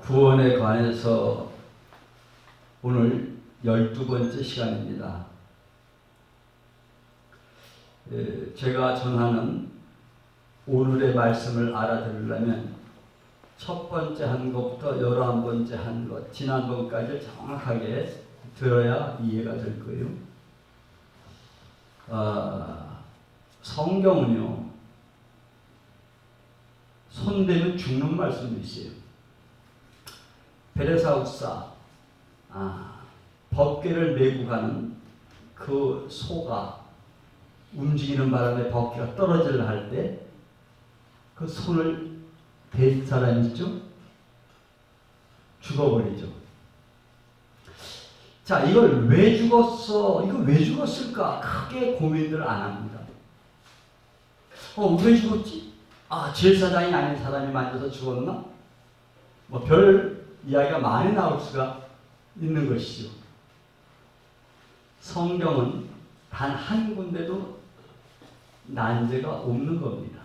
구원에 관해서 오늘 12번째 시간입니다. 제가 전하는 오늘의 말씀을 알아들으려면 첫 번째 한 것부터 11번째 한 것, 지난번까지 정확하게 들어야 이해가 될 거예요. 성경은요, 손대면 죽는 말씀도 있어요. 베레사우사, 법궤를 메고 가는 그 소가 움직이는 바람에 법궤가 떨어지려 할 때 그 손을 댄 사람 있죠? 죽어버리죠. 자, 이걸 왜 죽었어? 이거 왜 죽었을까? 크게 고민들 안 합니다. 왜 죽었지? 제사장이 아닌 사람이 만져서 죽었나? 별 이야기가 많이 나올 수가 있는 것이죠. 성경은 단 한 군데도 난제가 없는 겁니다.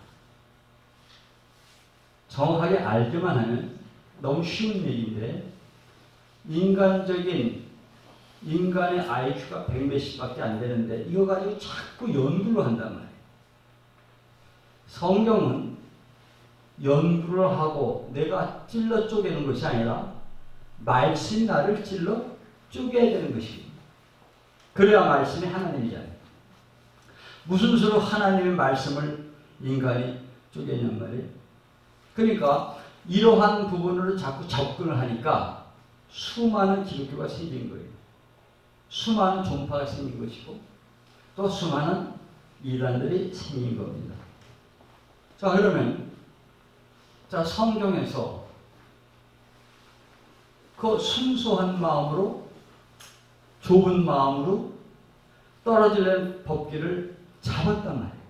정확하게 알기만 하면 너무 쉬운 얘기인데, 인간의 IQ가 100몇십밖에 안 되는데 이거 가지고 자꾸 연구를 한단 말이에요. 성경은 연구를 하고 내가 찔러 쪼개는 것이 아니라 말씀이 나를 찔러 쪼개야 되는 것입니다. 그래야 말씀이 하나님이잖아요. 무슨 수로 하나님의 말씀을 인간이 쪼개냔 말이에요. 그러니까 이러한 부분으로 자꾸 접근을 하니까 수많은 기독교가 생긴 거예요. 수많은 종파가 생긴 것이고 또 수많은 이단들이 생긴 겁니다. 자, 그러면 성경에서 그 순수한 마음으로, 좁은 마음으로 떨어지는 법궤를 잡았단 말이에요.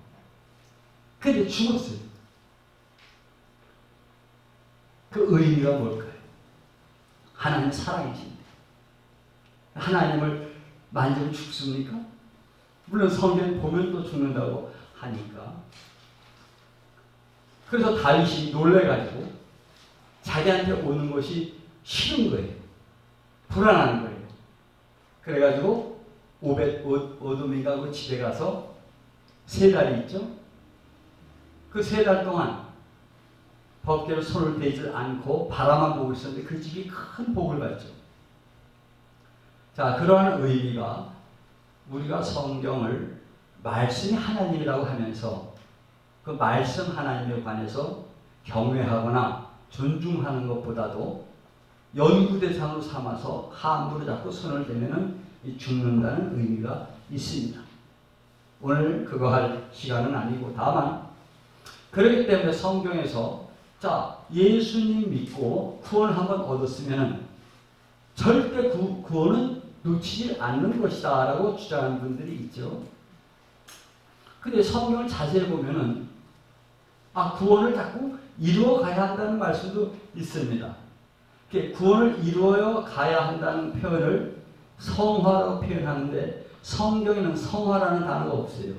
근데 죽었어요. 그 의미가 뭘까요? 하나님 사랑이신데 하나님을 만지면 죽습니까? 물론 성경 보면 또 죽는다고 하니까. 그래서 다윗이 놀래가지고 자기한테 오는 것이 싫은 거예요. 불안한 거예요. 그래가지고 오돔이가 그 집에 가서 3달이 있죠. 그 3달 동안 법궤로 손을 대지 않고 바라만 보고 있었는데 그 집이 큰 복을 받죠. 자, 그러한 의미가 우리가 성경을 말씀이 하나님이라고 하면서 그 말씀 하나님에 관해서 경외하거나 존중하는 것보다도 연구 대상으로 삼아서 함부로 자꾸 손을 대면은 죽는다는 의미가 있습니다. 오늘 그거 할 시간은 아니고, 다만 그렇기 때문에 성경에서 예수님 믿고 구원 한번 얻었으면 절대 구원은 놓치지 않는 것이다 라고 주장하는 분들이 있죠. 근데 성경을 자세히 보면은 구원을 자꾸 이루어 가야 한다는 말씀도 있습니다. 구원을 이루어 가야 한다는 표현을 성화라고 표현하는데 성경에는 성화라는 단어가 없어요.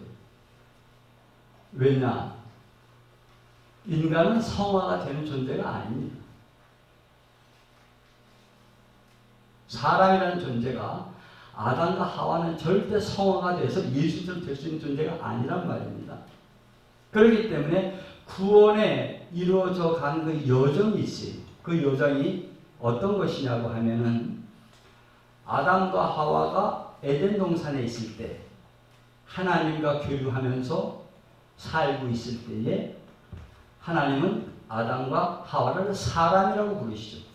왜냐? 인간은 성화가 되는 존재가 아닙니다. 사람이라는 존재가 아담과 하와는 절대 성화가 돼서 예수처럼 될 수 있는 존재가 아니란 말입니다. 그렇기 때문에 구원에 이루어져 간 그 여정이 있어요. 그 여정이 어떤 것이냐고 하면은 아담과 하와가 에덴 동산에 있을 때 하나님과 교류하면서 살고 있을 때에 하나님은 아담과 하와를 사람이라고 부르시죠.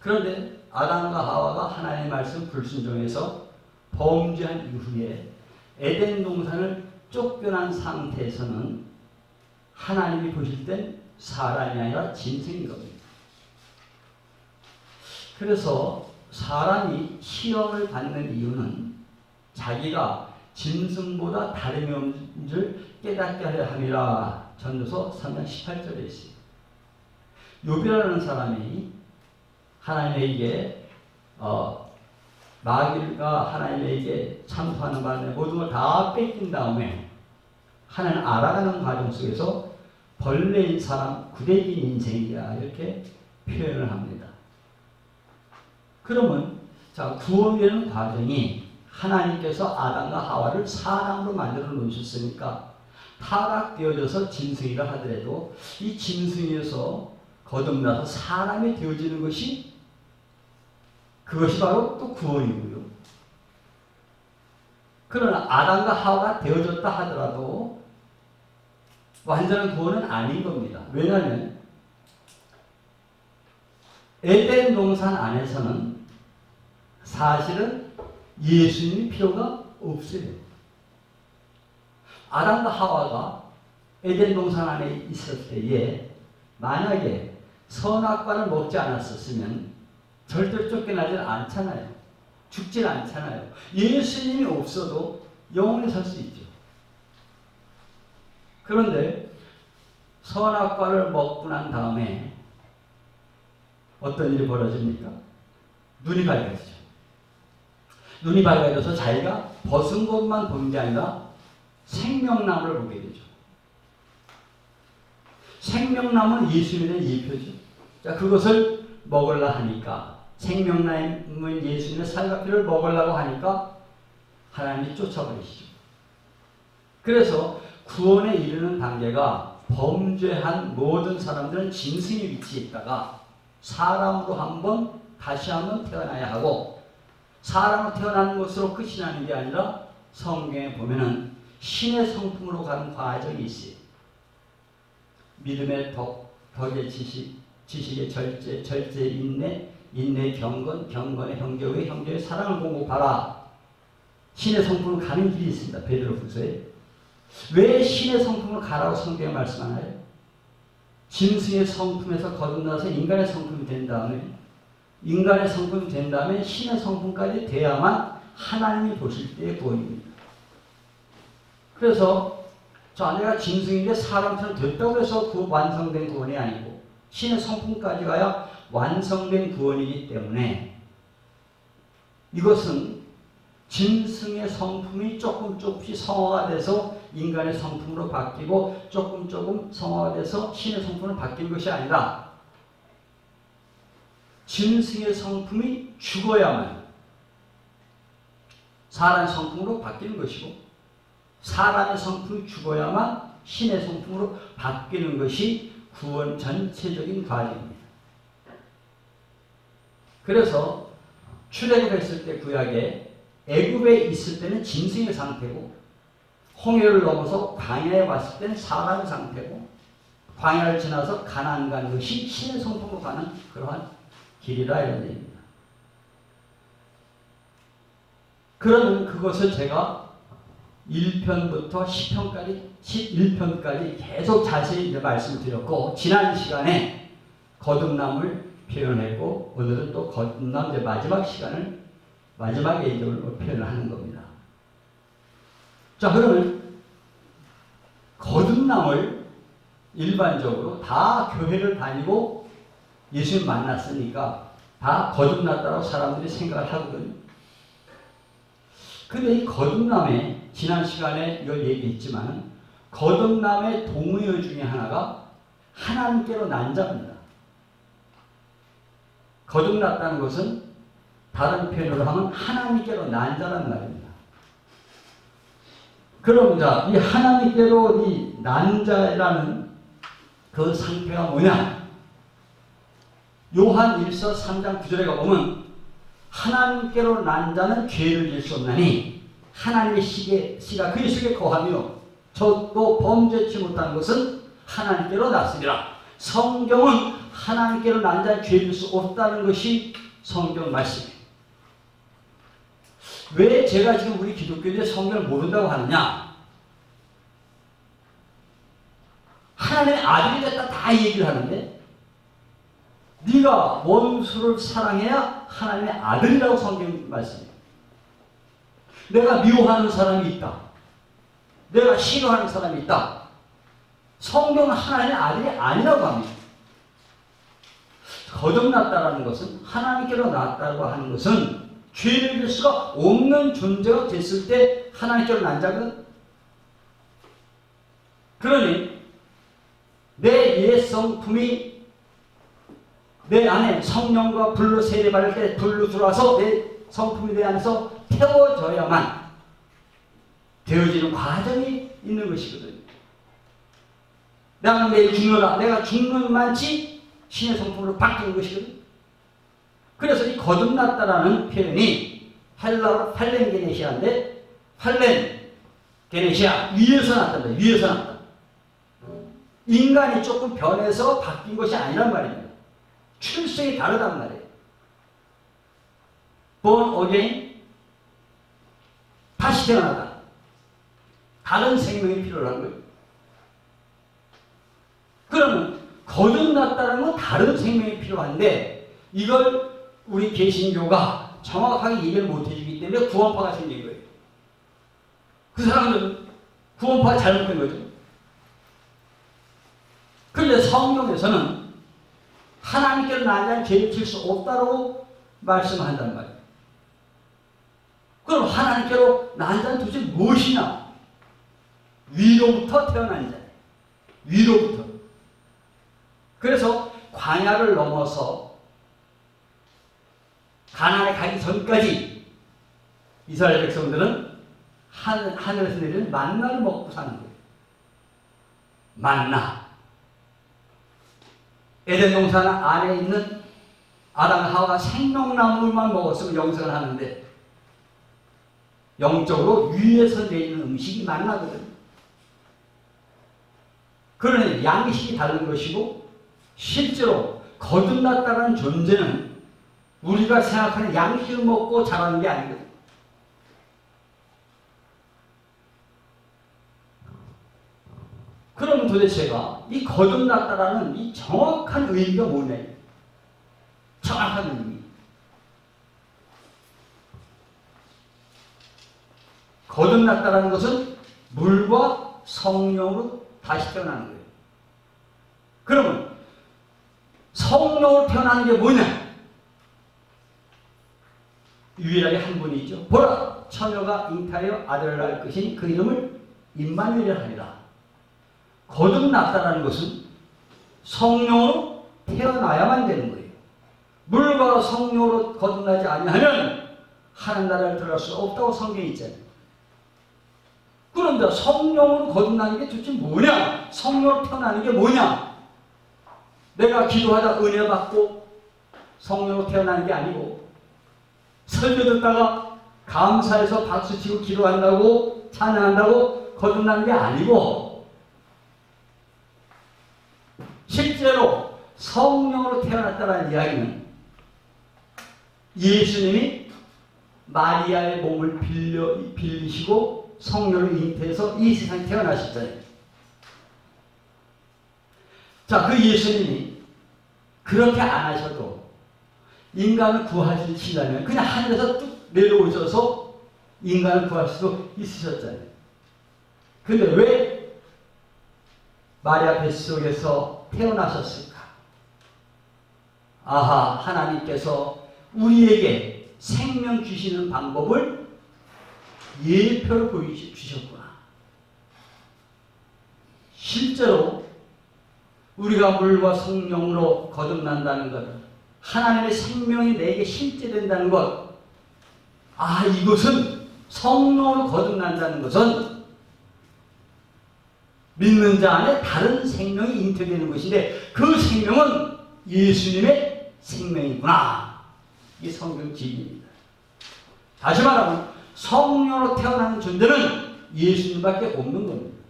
그런데 아담과 하와가 하나님의 말씀 불순종해서 범죄한 이후에 에덴 동산을 쫓겨난 상태에서는 하나님이 보실 땐 사람이 아니라 짐승인 겁니다. 그래서 사람이 시험을 받는 이유는 자기가 짐승보다 다름이 없는 줄 깨닫게 하려 함이라. 전도서 3장 18절에 있습니다. 욥이라는 사람이 하나님에게 마귀가 하나님에게 참소하는 바람에 모든 걸 다 뺏긴 다음에 하나님 알아가는 과정 속에서 벌레인 사람, 구대기인 인생이야 이렇게 표현을 합니다. 그러면 자, 구원이라는 과정이 하나님께서 아담과 하와를 사람으로 만들어 놓으셨으니까 타락되어져서 짐승이라 하더라도 이 짐승에서 거듭나서 사람이 되어지는 것이 그것이 바로 또 구원이고요. 그러나 아담과 하와가 되어졌다 하더라도 완전한 구원은 아닌 겁니다. 왜냐하면 에덴 동산 안에서는 사실은 예수님이 필요가 없어요. 아담과 하와가 에덴 동산 안에 있을 때에 만약에 선악과를 먹지 않았었으면 절대로 쫓겨나지 않잖아요. 죽질 않잖아요. 예수님이 없어도 영원히 살 수 있죠. 그런데 선악과를 먹고 난 다음에 어떤 일이 벌어집니까? 눈이 밝아지죠. 눈이 밝아져서 자기가 벗은 것만 보는 게 아니라 생명나무를 보게 되죠. 생명나무는 예수님에 대한 예표죠. 자, 그것을 먹으려 하니까 생명나무인 예수님의 살과 피를 먹으려고 하니까 하나님이 쫓아버리시죠. 그래서 구원에 이르는 단계가 범죄한 모든 사람들은 짐승의 위치에 있다가 사람으로 한번 다시 한번 태어나야 하고 사람으로 태어나는 것으로 끝이 나는 게 아니라 성경에 보면은 신의 성품으로 가는 과정이 있어요. 믿음의 덕의 지식의 절제 인내 경건, 경건의 형제의 형제의 사랑을 공급하라. 신의 성품으로 가는 길이 있습니다. 베드로후서에. 왜 신의 성품으로 가라고 성경에 말씀하나요? 짐승의 성품에서 거듭나서 인간의 성품이 된 다음에 인간의 성품이 된 다음에 신의 성품까지 돼야만 하나님이 보실 때의 구원입니다. 그래서 저 내가 짐승인데 사람처럼 됐다고 해서 그 완성된 구원이 아니고 신의 성품까지 가야 완성된 구원이기 때문에 이것은 짐승의 성품이 조금씩 성화가 돼서 인간의 성품으로 바뀌고 조금 성화가 돼서 신의 성품으로 바뀌는 것이 아니라 짐승의 성품이 죽어야만 사람의 성품으로 바뀌는 것이고 사람의 성품이 죽어야만 신의 성품으로 바뀌는 것이 구원 전체적인 과정입니다. 그래서 출애굽했을 때 구약에 애굽에 있을 때는 짐승의 상태고 홍해를 넘어서 광야에 왔을 때는 사람의 상태고 광야를 지나서 가나안 가는 것이 신의 성품으로 가는 그러한 길이라 이런 얘기입니다. 그러면 그것을 제가 1편부터 10편까지 11편까지 계속 자세히 말씀을 드렸고 지난 시간에 거듭남을 표현했고 오늘은 또 거듭남 마지막 시간을 마지막 예정으로 표현을 하는 겁니다. 자, 그러면 거듭남을 일반적으로 다 교회를 다니고 예수님 만났으니까 다 거듭났다고 사람들이 생각을 하거든요. 근데 이 거듭남에 지난 시간에 이걸 얘기했지만 거듭남의 동의 중에 하나가 하나님께로 난 자입니다. 거듭났다는 것은 다른 표현으로 하면 하나님께로 난 자란 말입니다. 그럼 이 하나님께로 이 난 자라는 그 상태가 뭐냐? 요한 1서 3장 9절에 가보면 하나님께로 난 자는 죄를 질 수 없나니 하나님의 씨가 그의 속에 거하며 저도 범죄치 못한 것은 하나님께로 났으리라. 성경은 하나님께로 난 자는 죄 질 수 없다는 것이 성경 말씀이에요. 왜 제가 지금 우리 기독교인들이 성경을 모른다고 하느냐? 하나님의 아들이 됐다 다 얘기를 하는데 네가 원수를 사랑해야 하나님의 아들이라고 성경 말씀이에요. 내가 미워하는 사람이 있다. 내가 싫어하는 사람이 있다. 성경은 하나님의 아들이 아니라고 합니다. 거듭났다라는 것은 하나님께로 났다고 하는 것은 죄를 질 수가 없는 존재가 됐을 때 하나님께로 난 자거든. 그러니 내 옛 성품이 내 안에 성령과 불로 세례받을 때 불로 들어와서 내 성품이 내 안에서 태워져야만 되어지는 과정이 있는 것이거든요. 나는 매일 죽노라. 내가 죽는 만치 신의 성품으로 바뀌는 것이거든요. 그래서 이 거듭났다라는 표현이 헬라어로 팔렌게네시아인데, 팔렌게네시아, 위에서 났단다. 위에서 났다. 인간이 조금 변해서 바뀐 것이 아니란 말입니다. 출생이 다르단 말이에요. born again, 다시 태어나다. 다른 생명이 필요한 거예요. 그러면 거듭났다는 건 다른 생명이 필요한데, 이걸 우리 개신교가 정확하게 이해를 못해주기 때문에 구원파가 생긴 거예요. 그 사람들은 구원파가 잘못된 거죠. 그런데 성경에서는 하나님께로 난 자는 죄를 질 수 없다고 말씀한단 말이에요. 그럼 하나님께로 난 자는 도대체 무엇이냐? 위로부터 태어난 자예요. 위로부터. 그래서 광야를 넘어서 가나안에 가기 전까지 이스라엘 백성들은 하늘에서 내리는 만나를 먹고 사는 거예요. 만나. 에덴 동산 안에 있는 아담 하와가 생명나무만 먹었으면 영생을 하는데, 영적으로 위에서 내리는 음식이 만나거든요. 그러니 양식이 다른 것이고, 실제로 거듭났다는 존재는 우리가 생각하는 양식을 먹고 자라는 게 아니거든요. 그럼 도대체가 이 거듭났다라는 이 정확한 의미가 뭐냐? 정확한 의미. 거듭났다라는 것은 물과 성령으로 다시 태어나는 거예요. 그러면 성령으로 태어나는 게 뭐냐? 유일하게 한 분이 있죠. 보라, 처녀가 잉타하여 아들을 낳을 것이니 그 이름을 임마누엘이라 하리라. 거듭났다는 것은 성령으로 태어나야만 되는 거예요. 물과 성령으로 거듭나지 아니하면 하나님 나라를 들어갈 수 없다고 성경에 있잖아요. 그런데 성령으로 거듭나는 게 도대체 뭐냐? 성령으로 태어나는 게 뭐냐? 내가 기도하다 은혜 받고 성령으로 태어나는 게 아니고, 설교 듣다가 감사해서 박수치고 기도한다고 찬양한다고 거듭나는 게 아니고, 실제로 성령으로 태어났다는 이야기는 예수님이 마리아의 몸을 빌리시고 성령을 잉태해서 이 세상에 태어나셨잖아요. 자, 그 예수님이 그렇게 안 하셔도 인간을 구하시려면 그냥 하늘에서 뚝 내려오셔서 인간을 구할 수도 있으셨잖아요. 근데 왜 마리아 뱃속에서 태어나셨을까? 아하, 하나님께서 우리에게 생명 주시는 방법을 예표로 보여주셨구나. 실제로 우리가 물과 성령으로 거듭난다는 것, 하나님의 생명이 내게 실제된다는 것, 아, 이것은 성령으로 거듭난다는 것은 믿는 자 안에 다른 생명이 잉태되는 것인데, 그 생명은 예수님의 생명이구나. 이게 성경 진리입니다. 다시 말하면 성령으로 태어나는 존재는 예수님밖에 없는 겁니다.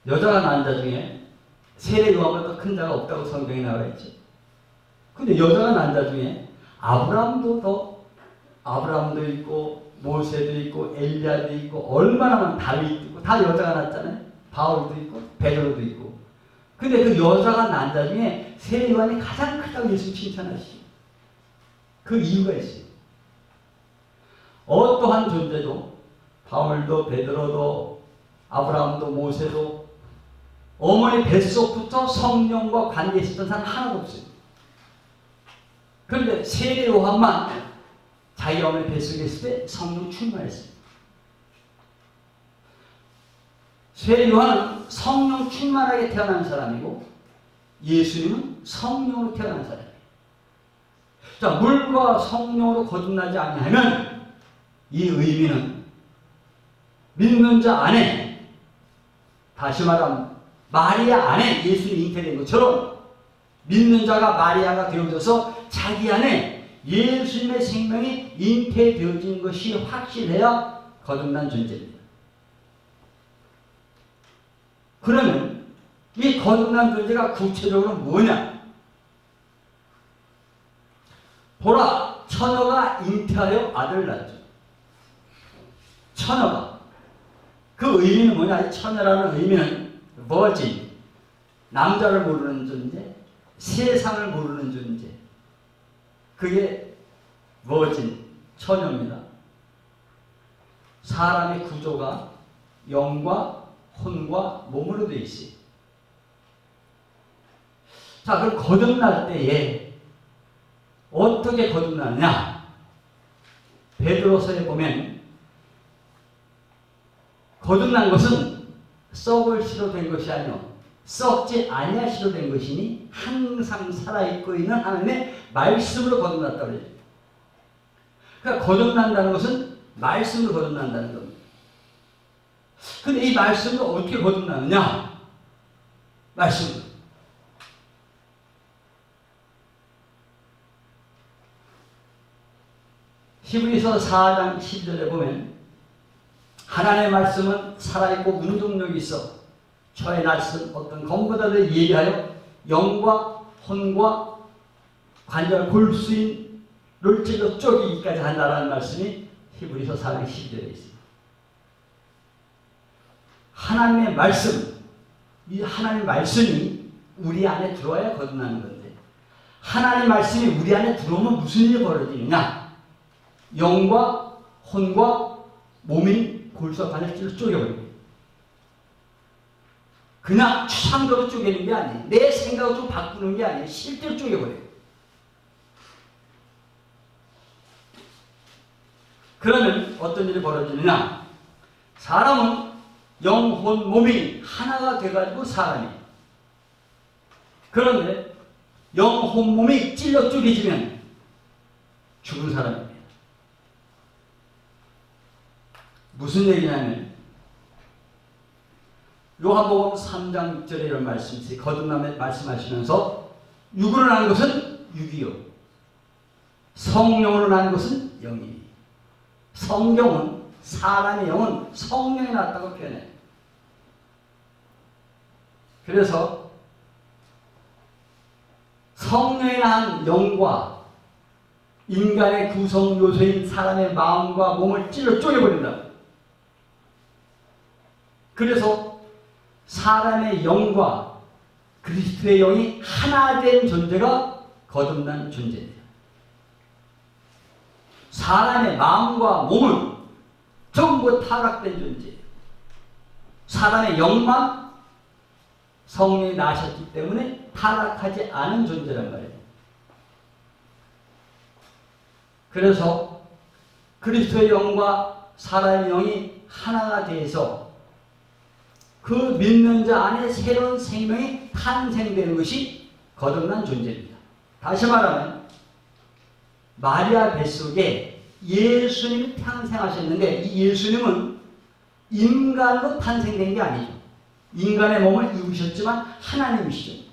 여자가 낳은 자 중에 세례 요한보다 큰 자가 없다고 성경에 나와 있죠. 근데 여자가 낳은 자 중에 아브라함도 있고 모세도 있고 엘리야도 있고 얼마나 많은 다윗도 있고 다 여자가 낳았잖아요. 바울도 있고 베드로도 있고. 근데 그 여자가 낳은 자 중에 세례 요한이 가장 크다고 예수 칭찬하시죠. 그 이유가 있어요. 어떠한 존재도 바울도 베드로도 아브라함도 모세도 어머니 뱃속부터 성령과 관계 있었던 사람 하나도 없어요. 그런데 세례 요한만 자기 어머니 뱃속에 있을 때 성령 충만했어요. 세례 요한은 성령 충만하게 태어난 사람이고 예수님은 성령으로 태어난 사람이에요. 자, 물과 성령으로 거듭나지 아니하면 이 의미는 믿는 자 안에, 다시 말하면 마리아 안에 예수님이 잉태된 것처럼 믿는 자가 마리아가 되어져서 자기 안에 예수님의 생명이 잉태되어진 것이 확실해야 거듭난 존재입니다. 그러면 이 거듭난 존재가 구체적으로 뭐냐? 보라, 처녀가 잉태하여 아들을 낳았죠. 처녀가. 그 의미는 뭐냐? 이 처녀라는 의미는 virgin, 남자를 모르는 존재, 세상을 모르는 존재. 그게 virgin, 처녀입니다. 사람의 구조가 영과 혼과 몸으로 되어 있어요. 자, 그럼 거듭날 때에 어떻게 거듭나느냐? 베드로서에 보면 거듭난 것은 썩을 시로 된 것이 아니요 썩지 아니할 시로 된 것이니 항상 살아있고 있는 하나님의 말씀으로 거듭났다고 그래요. 그러니까 거듭난다는 것은 말씀으로 거듭난다는 겁니다. 근데 이 말씀으로 어떻게 거듭나느냐? 말씀으로. 히브리서 4장 12절에 보면 하나님의 말씀은 살아있고 운동력이 있어 저의 낯은 어떤 검보다도 예리하여 영과 혼과 관절 골수인을 찔러 쪼개기까지 한다는 말씀이 히브리서 4장 12절에 있습니다. 하나님의 말씀, 이 하나님의 말씀이 우리 안에 들어와야 거듭나는 건데 하나님의 말씀이 우리 안에 들어오면 무슨 일이 벌어지느냐? 영과 혼과 몸이 골수와 관절질로 쪼개버립니다. 그냥 추상적으로 쪼개는 게 아니에요. 내 생각을 좀 바꾸는 게 아니에요. 실제로 쪼개버려요. 그러면 어떤 일이 벌어지느냐? 사람은 영, 혼, 몸이 하나가 돼가지고 사람이에요. 그런데 영, 혼, 몸이 찔러 쪼개지면 죽은 사람입니다. 무슨 얘기냐면 요한복음 3장 6절에 이런 말씀이 거듭남에 말씀하시면서 육으로 난 것은 육이요 성령으로 난 것은 영이니 성경은 사람의 영은 성령이 났다고 표현해요. 그래서 성령이 난 영과 인간의 구성 요소인 사람의 마음과 몸을 찔러 쪼개버린다. 그래서 사람의 영과 그리스도의 영이 하나 된 존재가 거듭난 존재입니다. 사람의 마음과 몸은 전부 타락된 존재예요. 사람의 영만 성령이 나셨기 때문에 타락하지 않은 존재란 말이에요. 그래서 그리스도의 영과 사람의 영이 하나가 돼서 그 믿는 자 안에 새로운 생명이 탄생되는 것이 거듭난 존재입니다. 다시 말하면 마리아 뱃속에 예수님이 탄생하셨는데 이 예수님은 인간으로 탄생된 게 아니죠. 인간의 몸을 입으셨지만 하나님이시죠.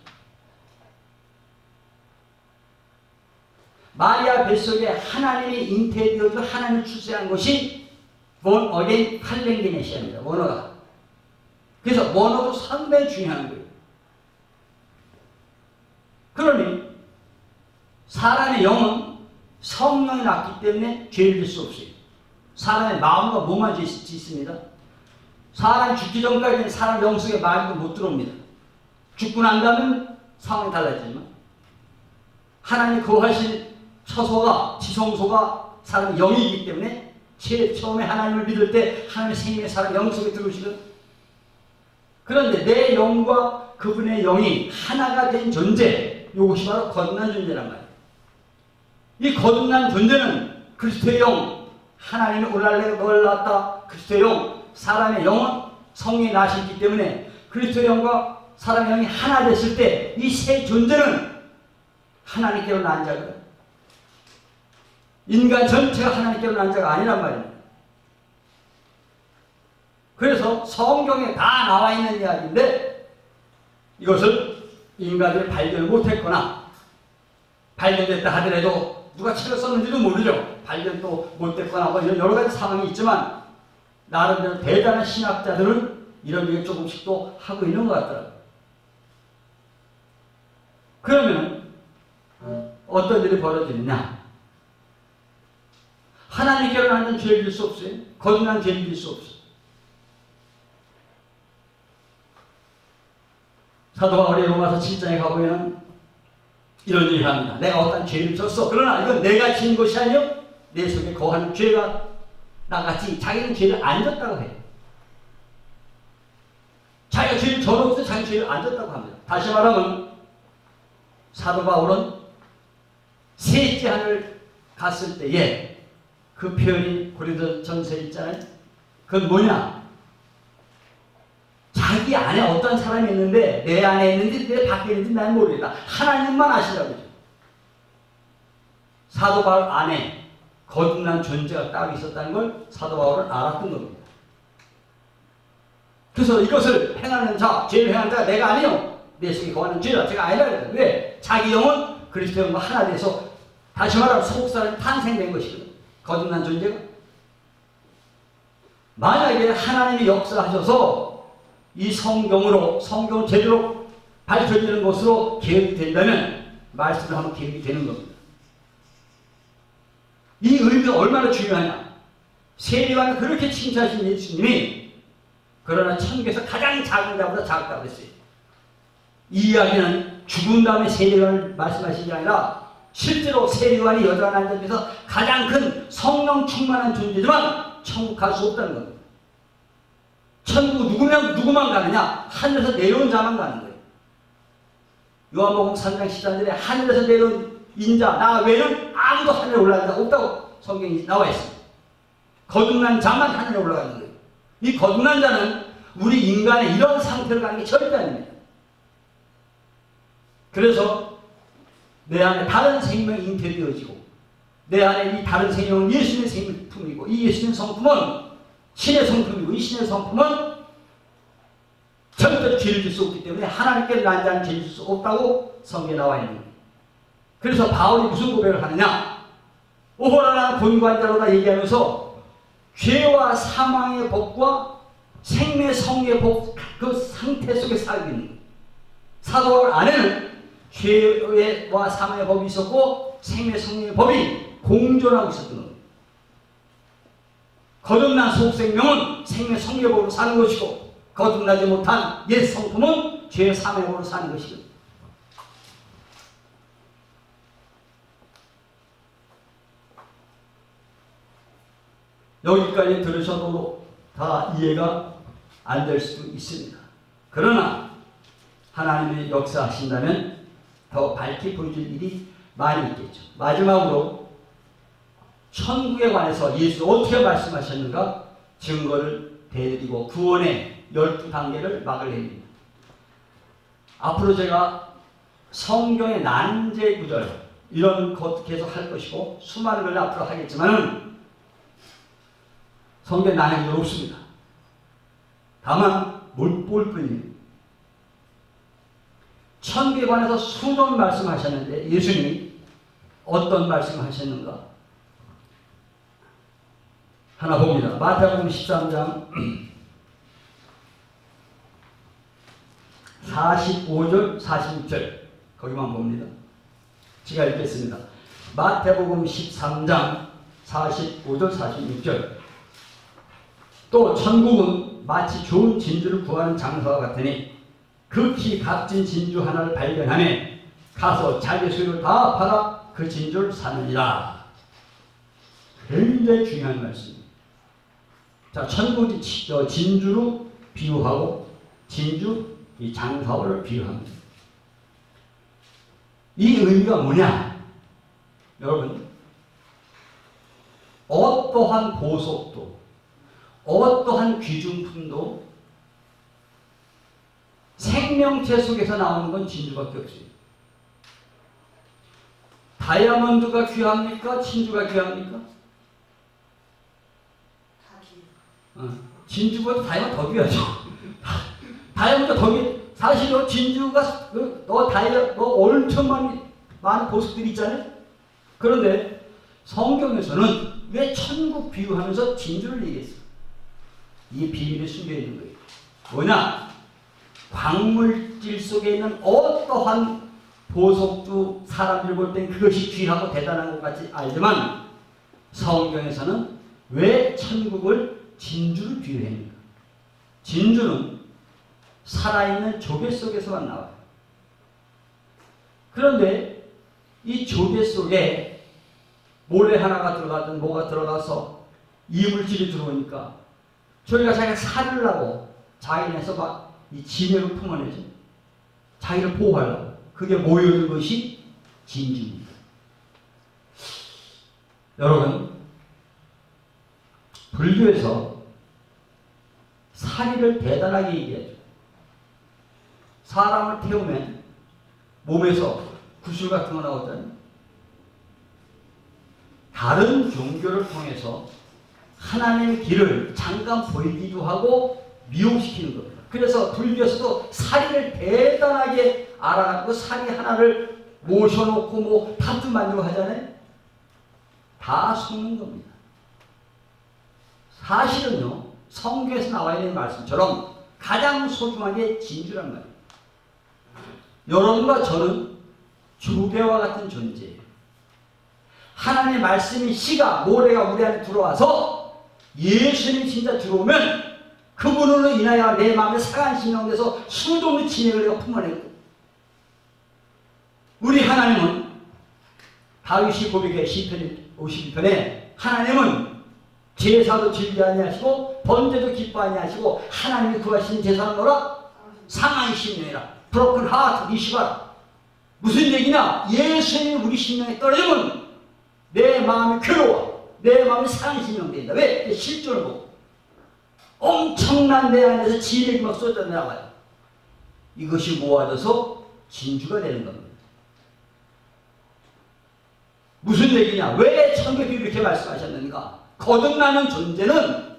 마리아 뱃속에 하나님이 잉태되어서 하나님을 출생한 것이 born again 칼랭기네시아입니다. 원어가. 그래서 원어도 상당히 중요한 거예요. 그러니 사람의 영은 성령이 났기 때문에 죄를 질 수 없어요. 사람의 마음과 몸만 짓습니다. 사람이 죽기 전까지는 사람 영 속에 마귀도 못 들어옵니다. 죽고 난 다음은 상황이 달라지지만 하나님이 거하신 처소가 지성소가 사람의 영이기 때문에 처음에 하나님을 믿을 때 하나님의 생명의 사람 영 속에 들어오시는 그런데 내 영과 그분의 영이 하나가 된 존재 이것이 바로 거듭난 존재란 말이에요. 이 거듭난 존재는 그리스도의 영 하나님이 올라왔다 그리스도의 영 사람의 영은 성령이 나셨기 때문에 그리스도의 영과 사람의 영이 하나 됐을 때 이 세 존재는 하나님께로 난 자거든. 인간 전체가 하나님께로 난 자가 아니란 말입니다. 그래서 성경에 다 나와 있는 이야기인데 이것을 인간들이 발견을 못했거나 발견됐다 하더라도 누가 책을 썼는지도 모르죠. 발견도 못됐거나 뭐 이런 여러 가지 상황이 있지만 나름대로 대단한 신학자들은 이런 얘기 조금씩 또 하고 있는 것 같더라고요. 그러면 어떤 일이 벌어지느냐? 하나님께로 나는 죄를 질 수 없어요. 거듭난 죄를 질 수 없어요. 사도 바울이 로마서 7장에 가보면 이런 얘기를 합니다. 내가 어떤 죄를 졌어. 그러나 이건 내가 지은 것이 아니요 내 속에 거하는 죄가 나같이 자기는 죄를 안 졌다고 해요. 자기가 죄를 져놓고도 자기 죄를 안 졌다고 합니다. 다시 말하면 사도 바울은 셋째 하늘 갔을 때에 그 표현이 고린도전서에 있잖아요. 그건 뭐냐? 자기 안에 어떤 사람이 있는데 내 안에 있는지 내 밖에 있는지 난 모르겠다. 하나님만 아시라고 그러죠. 사도 바울 안에 거듭난 존재가 따로 있었다는 걸 사도 바울은 알았던 겁니다. 그래서 이것을 행하는 자, 죄를 행하는 자가 내가 아니요 내 속에 거하는 죄라 제가 아니라 그래요. 왜? 자기 영은 그리스도 영과 하나 돼서 다시 말하면 속사람이 탄생된 것이거든요. 거듭난 존재가. 만약에 하나님이 역사하셔서 이 성경을 제대로 밝혀지는 것으로 계획이 된다면 말씀을 하면 계획이 되는 겁니다. 이 의미가 얼마나 중요하냐. 세리와는 그렇게 칭찬하신 예수님이 그러나 천국에서 가장 작은 자보다 작다고 했어요. 이 이야기는 죽은 다음에 세리관을 말씀하신 게 아니라 실제로 세리관이 여자가 난 자에서 가장 큰 성령 충만한 존재지만 천국 갈 수 없다는 겁니다. 천국 누구만 가느냐? 하늘에서 내려온 자만 가는 거예요. 요한복음 3장 13절에 하늘에서 내려온 인자 나 외에는 아무도 하늘에 올라간 자 없다고 성경이 나와 있습니다. 거듭난 자만 하늘에 올라가는 거예요. 이 거듭난 자는 우리 인간의 이런 상태를 가는 게 절대 아닙니다. 그래서 내 안에 다른 생명이 잉태되어지고 내 안에 이 다른 생명은 예수님의 생명품이고 이 예수님의 성품은 신의 성품이고 이 신의 성품은 절대로 죄를 질 수 없기 때문에 하나님께 난 자는 죄를 질 수 없다고 성경에 나와 있는 거예요. 그래서 바울이 무슨 고백을 하느냐? 오호라 나는 곤고한자로다 얘기하면서 죄와 사망의 법과 생명의 성리의 법 그 상태 속에 살고 있는 거예요. 사도 바울 안에는 죄와 사망의 법이 있었고 생명의 성리의 법이 공존하고 있었던 겁니다. 거듭난 속생명은 생명의 성리의 법으로 사는 것이고 거듭나지 못한 옛 성품은 죄의 사망의 법으로 사는 것이거든요. 여기까지 들으셔도 다 이해가 안 될 수도 있습니다. 그러나 하나님의 역사하신다면 더 밝게 보여줄 일이 많이 있겠죠. 마지막으로 천국에 관해서 예수 어떻게 말씀하셨는가 증거를 대드리고 구원의 12단계를 막을 내립니다. 앞으로 제가 성경의 난제 구절 이런 것 계속 할 것이고 수많은 걸 앞으로 하겠지만 성경에 난제 구절 없습니다. 다만 뭘 볼 뿐입니다. 천국에 관해서 수많은 말씀하셨는데 예수님이 어떤 말씀을 하셨는가? 하나 봅니다. 마태복음 13장 45절 46절 거기만 봅니다. 제가 읽겠습니다. 마태복음 13장 45절 46절 또 천국은 마치 좋은 진주를 구하는 장사와 같으니 극히 값진 진주 하나를 발견하며 가서 자기 소유를 다 팔아 그 진주를 사느니라. 굉장히 중요한 말씀입니다. 자, 천국이 진주로 비유하고 진주 이 장사를 비유합니다. 이 의미가 뭐냐? 여러분, 어떠한 보석도 어떠한 귀중품도 생명체 속에서 나오는 건 진주밖에 없어요. 다이아몬드가 귀합니까? 진주가 귀합니까? 진주보다 다이아몬드 더 귀하죠. 다이아몬드 더 귀. 사실 너 진주가 너 엄청 많은 보석들이 있잖아요. 그런데 성경에서는 왜 천국 비유하면서 진주를 얘기했어? 이 비밀이 숨겨 있는 거예요. 뭐냐? 광물질 속에 있는 어떠한 보석도 사람들 볼 땐 그것이 귀하고 대단한 것 같이 알지만 성경에서는 왜 천국을 진주를 비유했는가? 진주는 살아있는 조개 속에서만 나와요. 그런데 이 조개 속에 모래 하나가 들어가든 뭐가 들어가서 이물질이 들어오니까 조개가 자기가 살으려고 자기네서 막 이 진액을 품어내죠. 자기를 보호하려고. 그게 모여있는 것이 진주입니다. 여러분, 불교에서 사리를 대단하게 얘기하죠. 사람을 태우면 몸에서 구슬 같은 거 나오잖아요. 다른 종교를 통해서 하나님의 길을 잠깐 보이기도 하고 미혹시키는 겁니다. 그래서 불교에서도 사리를 대단하게 알아갖고 사리 하나를 모셔놓고 뭐 타투 만들고 하잖아요. 다 속는 겁니다. 사실은요, 성경에서 나와 있는 말씀처럼 가장 소중한 게 진주란 말이에요. 여러분과 저는 조개와 같은 존재예요. 하나님의 말씀이 씨가 모래가 우리 안에 들어와서 예수님이 진짜 들어오면 그분으로 인하여 내 마음에 상한 심령돼서 수도 없는 진액을 내가 품어내고, 우리 하나님은 다윗이 고백해 시편 52편에 하나님은 제사도 즐기 아니하시고 번제도 기뻐 아니하시고 하나님이 구하신 제사는 뭐라? 상한 심령이라. 브로큰 하트 리시바라. 무슨 얘기냐? 예수님이 우리 심령에 떨어지면 내 마음이 괴로워. 내 마음이 상한 심령된다. 왜? 실존을 보고 엄청난 내 안에서 진액이 막 쏟아져 나와요. 이것이 모아져서 진주가 되는 겁니다. 무슨 얘기냐? 왜 천국이 이렇게 말씀하셨는가? 거듭나는 존재는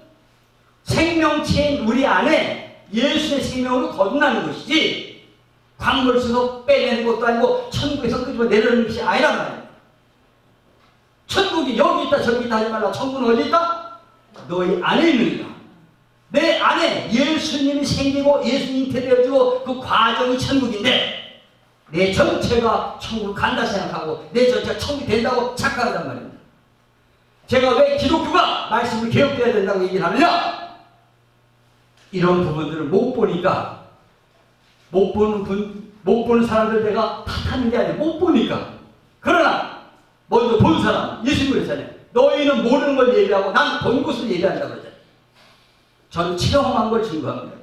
생명체인 우리 안에 예수의 생명으로 거듭나는 것이지 광물 속에서 빼내는 것도 아니고 천국에서 끄집어 내려오는 것이 아니란 말이에요. 천국이 여기 있다 저기 있다 하지 말라. 천국은 어디 있다? 너희 안에 있느니라. 내 안에 예수님이 생기고 예수님이 잉태되어지고 그 과정이 천국인데 내 전체가 천국을 간다 생각하고 내 전체가 천국이 된다고 착각한단 말입니다. 제가 왜 기독교가 말씀을 개혁돼야 된다고 얘기를 하느냐? 이런 부분들을 못 보니까, 못 보는 사람들 내가 탓하는 게 아니라 못 보니까. 그러나 먼저 본 사람, 예수님 그랬잖아요. 너희는 모르는 걸 얘기하고 난 본 것을 얘기한다고 그러잖아요. 저는 체험한 걸 증거합니다.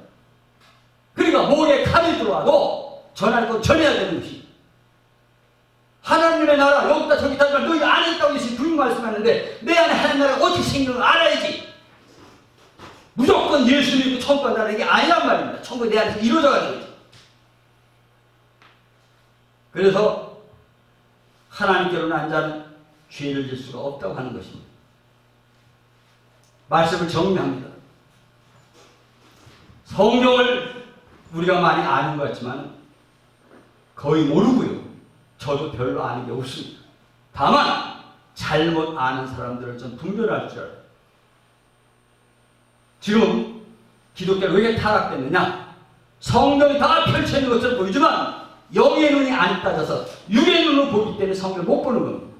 그러니까 목에 칼이 들어와도 전할 건 전해야 되는 것이, 하나님의 나라 여기다 저기다 하지만 너희 안에 있다고 예수님 분명 말씀하는데 내 안에 하나님 나라가 어떻게 생기는 걸 알아야지. 무조건 예수 믿고 천국 간다는 게 아니란 말입니다. 천국이 내 안에서 이루어져가는 거지. 그래서 하나님께로 난 자는 죄를 질 수가 없다고 하는 것입니다. 말씀을 정리합니다. 성경을 우리가 많이 아는 것 같지만 거의 모르고요. 저도 별로 아는 게 없습니다. 다만 잘못 아는 사람들을 좀 분별할 줄 알아요. 지금 기독교가 왜 타락됐느냐? 성경이 다 펼쳐있는 것처럼 보이지만 영의 눈이 안 따져서 육의 눈으로 보기 때문에 성경을 못 보는 겁니다.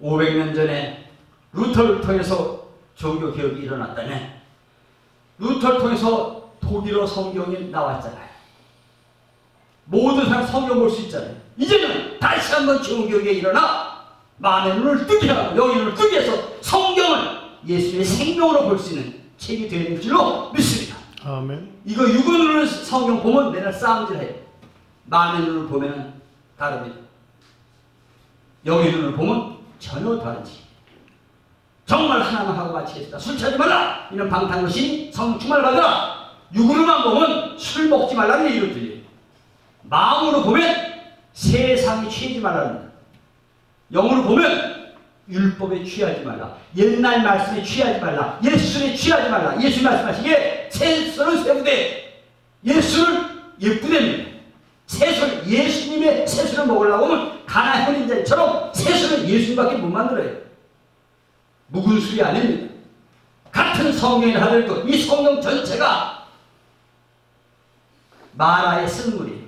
500년 전에 루터를 통해서 종교 개혁이 일어났다네. 루터를 통해서 독일어 성경이 나왔잖아요. 모든 사람 성경 볼 수 있잖아요. 이제는 다시 한번 종교개혁이 일어나 마음의 눈을 뜨게 하고 영의 눈을 뜨게 해서 성경을 예수의 생명으로 볼 수 있는 책이 되어야 될 줄로 믿습니다. 아멘. 이거 육의 눈을 성경 보면 맨날 싸움질 해요. 마음의 눈을 보면 다릅니다. 영의 눈을 보면 전혀 다르지. 정말 하나만 하고 마치겠다. 술 취하지 말라. 이는 방탕것이 성령 충만을 받으라. 육으로만 보면 술 먹지 말라는 얘기를 들려요. 마음으로 보면 세상에 취하지 말라는, 영으로 보면 율법에 취하지 말라. 옛날 말씀에 취하지 말라. 예수에 취하지 말라. 예수 말씀하시기에 채소는 쇠부대, 예수를 예쁘대입니다. 채소를, 예수님의 채소를 먹으려고 하면 가나안 혼인자처럼 채소는 예수님밖에 못 만들어요. 묵은 술이 아닙니다. 같은 성경을 하늘 것, 이 성경 전체가 마라의 쓴 물이에요.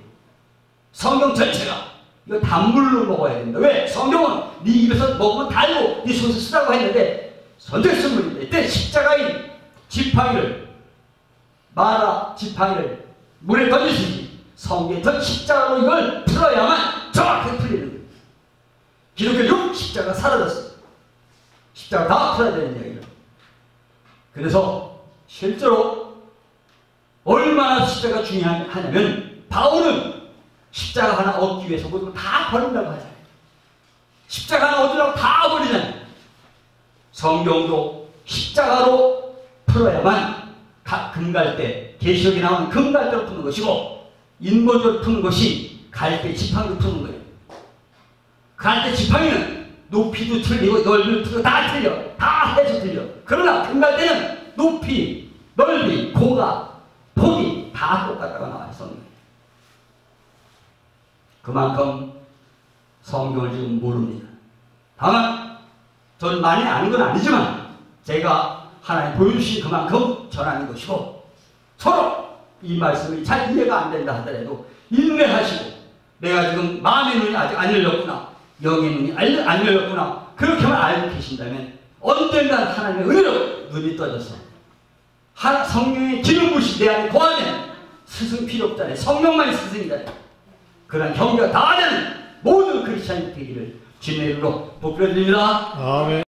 성경 전체가. 이거 단물로 먹어야 된다. 왜? 성경은 네 입에서 먹으면 달고 네 손에서 쓰라고 했는데 선택 쓴 물인데, 이때 십자가인 지팡이를, 마라 지팡이를 물에 던지듯이 성경에 전 십자가로 이걸 풀어야만 정확하게 풀리는 거예요. 기독교 십자가 사라졌어요. 십자가 다 풀어야 되는 이야기예요. 그래서 실제로 얼마나 십자가 중요하냐면 바울은 십자가 하나 얻기 위해서 모든 걸 다 버린다고 하잖아요. 십자가 하나 얻으려고 다 버리잖아요. 성경도 십자가로 풀어야만 각 금갈대, 계시록에 나오는 금갈대로 푸는 것이고 인본적으로 푸는 것이 갈대 지팡이로 푸는 거예요. 갈대 지팡이는 높이도 틀리고 넓이도 틀리고 다 틀려. 다 해서 틀려. 그러나 금갈대는 높이, 넓이, 고가, 폭이 다 똑같다고 나와요. 성경에. 그만큼 성경을 지금 모릅니다. 다만 저는 많이 아는 건 아니지만 제가 하나님 보여주신 그만큼 전하는 것이고, 서로 이 말씀이 잘 이해가 안 된다 하더라도 인내하시고, 내가 지금 마음의 눈이 아직 안 열렸구나, 영의 눈이 안 열렸구나, 그렇게만 알고 계신다면 언젠가 하나님의 은혜로 눈이 떠져서 성경의 기름 부으시 내 안에 거하면 스승 필요 없잖아요. 성령만이 스승이잖아요. 그런 경계가 다 되는 모든 크리스찬이 되기를 주님의 이름으로 복드립니다. 아멘.